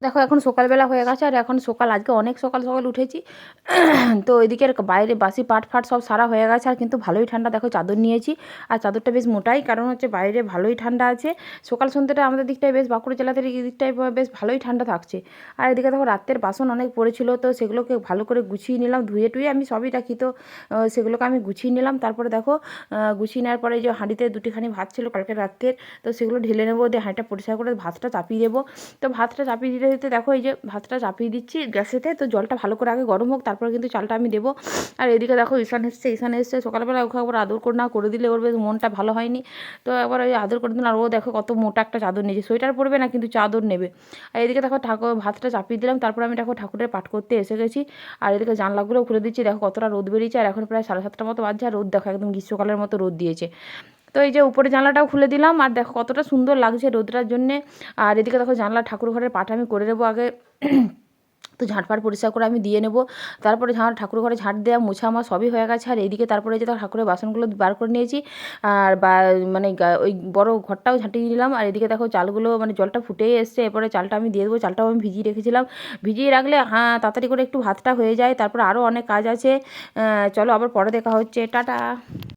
দেখো এখন সকালবেলা হয়ে গেছে আর এখন আজকে অনেক সকাল সকাল উঠেছি। তো এদিকের বাইরে বাসি পাট ফাট সব সারা হয়ে গেছে আর কিন্তু ভালোই ঠান্ডা। দেখো চাদর নিয়েছি আর চাদরটা বেশ মোটাই, কারণ হচ্ছে বাইরে ভালোই ঠান্ডা আছে। সকাল সন্ধ্যাটা আমাদের দিকটায় বেশ, বাঁকুড়া জেলাতে এই দিকটায় বেশ ভালোই ঠান্ডা থাকছে। আর এদিকে দেখো রাত্রের বাসন অনেক পড়েছিল, তো সেগুলোকে ভালো করে গুছিয়ে নিলাম, ধুয়ে টুয়ে আমি সবই রাখি, তো সেগুলোকে আমি গুছিয়ে নিলাম। তারপরে দেখো গুছিয়ে নেওয়ার পরে যে হাঁড়িতে দুটিখানি ভাত ছিল কালকে রাত্রের, তো সেগুলো ঢেলে নেবো, দিয়ে হাঁড়িটা পরিষ্কার করে ভাতটা চাপিয়ে দেবো। তো ভাতটা চাপিয়ে দিতে দিতে দেখো এই যে ভাতটা চাপিয়ে দিচ্ছি গ্যাসেতে, তো জলটা ভালো করে আগে গরম হোক, তারপরে কিন্তু চালটা আমি দেবো। আর এদিকে দেখো ঈশান এসছে সকালবেলা, ওকে একবার আদর করে না করে দিলে ওর বেশ মনটা ভালো হয়নি। তো একবার ওই আদর করে দিন, আর ও দেখো কত মোটা একটা চাদর নিয়েছে, সোয়েটার পরবে না কিন্তু চাদর নেবে। আর এদিকে দেখো ভাতটা চাপিয়ে দিলাম, তারপর আমি দেখো ঠাকুরের পাঠ করতে এসে গেছি। আর এদিকে জানলাগুলোও খুলে দিচ্ছি, দেখো কতটা রোদ বেরিয়েছে, আর এখন প্রায় 7:30টার মতো বাজছে, আর রোদ দেখো একদম গ্রীষ্মকালের মতো রোদ দিয়েছে। তো এই যে উপরে জানলাটাও খুলে দিলাম, আর দেখো কতটা সুন্দর লাগছে রোদটার জন্যে। আর এদিকে দেখো জানলা ঠাকুর ঘরের পাটা আমি করে নেবো আগে। তো ঝাঁটফাট পরিষ্কার করে আমি দিয়ে নেবো। তারপরে ঠাকুর ঘরে ঝাঁট দেওয়া মোছা আমার সবই হয়ে গেছে। আর এইদিকে তারপরে যে ঠাকুরের বাসনগুলো বার করে নিয়েছি, আর মানে ওই বড় ঘরটাও ঝাঁটিয়ে নিলাম। আর এদিকে দেখো চালগুলো মানে জলটা ফুটেই এসছে, এরপরে চালটা আমি দিয়ে দেবো। চালটাও আমি ভিজিয়ে রেখেছিলাম, ভিজিয়ে রাখলে হ্যাঁ তাড়াতাড়ি করে একটু ভাতটা হয়ে যায়। তারপরে আরও অনেক কাজ আছে, চলো আবার পরে দেখা হচ্ছে, টাটা।